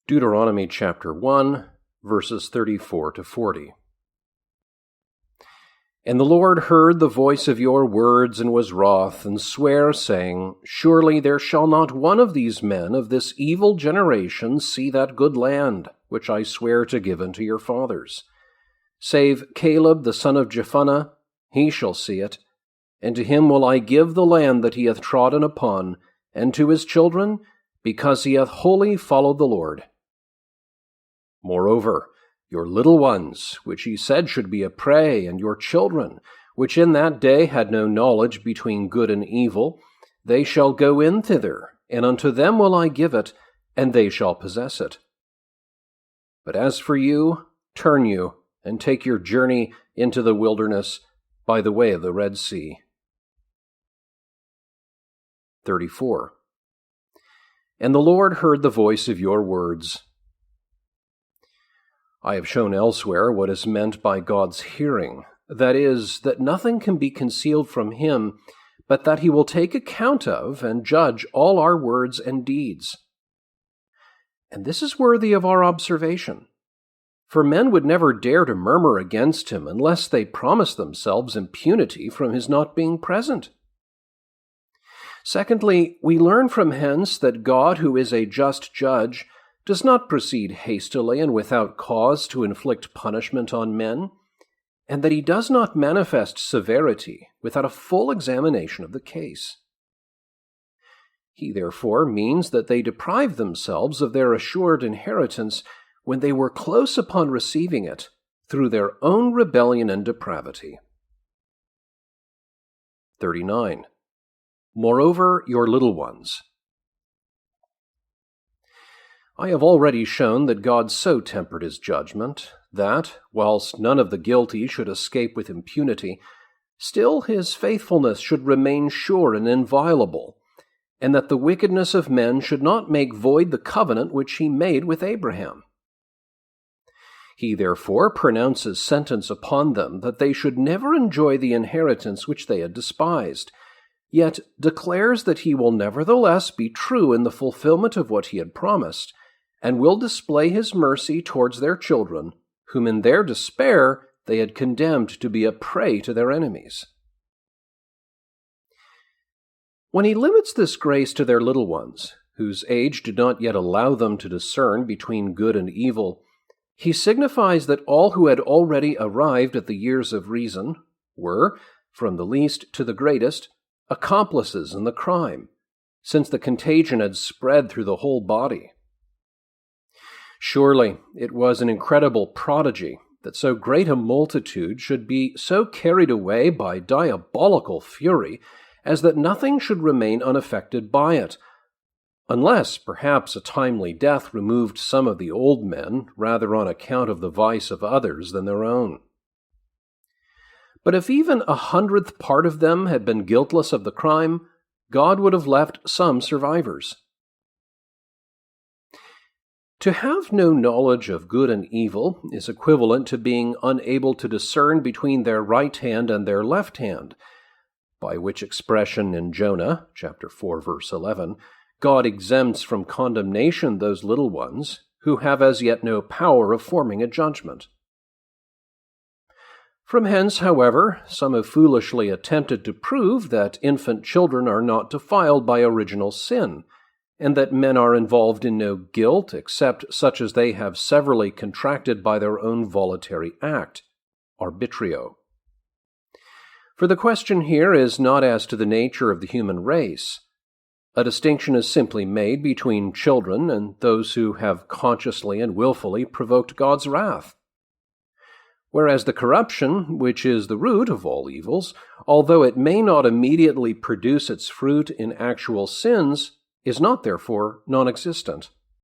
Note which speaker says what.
Speaker 1: Deuteronomy chapter 1, verses 34 to 40. And the Lord heard the voice of your words, and was wroth, and sware, saying, Surely there shall not one of these men of this evil generation see that good land, which I swear to give unto your fathers. Save Caleb the son of Jephunneh, he shall see it, and to him will I give the land that he hath trodden upon, and to his children, because he hath wholly followed the Lord. Moreover, your little ones, which he said should be a prey, and your children, which in that day had no knowledge between good and evil, they shall go in thither, and unto them will I give it, and they shall possess it. But as for you, turn you, and take your journey into the wilderness by the way of the Red Sea. 34. And the Lord heard the voice of your words. I have shown elsewhere what is meant by God's hearing, that is, that nothing can be concealed from him, but that he will take account of and judge all our words and deeds. And this is worthy of our observation, for men would never dare to murmur against him unless they promise themselves impunity from his not being present. Secondly, we learn from hence that God, who is a just judge, does not proceed hastily and without cause to inflict punishment on men, and that he does not manifest severity without a full examination of the case. He therefore means that they deprive themselves of their assured inheritance when they were close upon receiving it through their own rebellion and depravity. 39. Moreover, your little ones. I have already shown that God so tempered his judgment that, whilst none of the guilty should escape with impunity, still his faithfulness should remain sure and inviolable, and that the wickedness of men should not make void the covenant which he made with Abraham. He therefore pronounces sentence upon them that they should never enjoy the inheritance which they had despised, yet declares that he will nevertheless be true in the fulfillment of what he had promised, and will display his mercy towards their children, whom in their despair they had condemned to be a prey to their enemies. When he limits this grace to their little ones, whose age did not yet allow them to discern between good and evil, he signifies that all who had already arrived at the years of reason were, from the least to the greatest, accomplices in the crime, since the contagion had spread through the whole body. Surely it was an incredible prodigy that so great a multitude should be so carried away by diabolical fury as that nothing should remain unaffected by it, unless perhaps a timely death removed some of the old men rather on account of the vice of others than their own. But if even 100th part of them had been guiltless of the crime, God would have left some survivors. To have no knowledge of good and evil is equivalent to being unable to discern between their right hand and their left hand, by which expression in Jonah, chapter 4, verse 11, God exempts from condemnation those little ones who have as yet no power of forming a judgment. From hence, however, some have foolishly attempted to prove that infant children are not defiled by original sin, and that men are involved in no guilt except such as they have severally contracted by their own voluntary act, arbitrio. For the question here is not as to the nature of the human race. A distinction is simply made between children and those who have consciously and willfully provoked God's wrath. Whereas the corruption, which is the root of all evils, although it may not immediately produce its fruit in actual sins, is not therefore non-existent.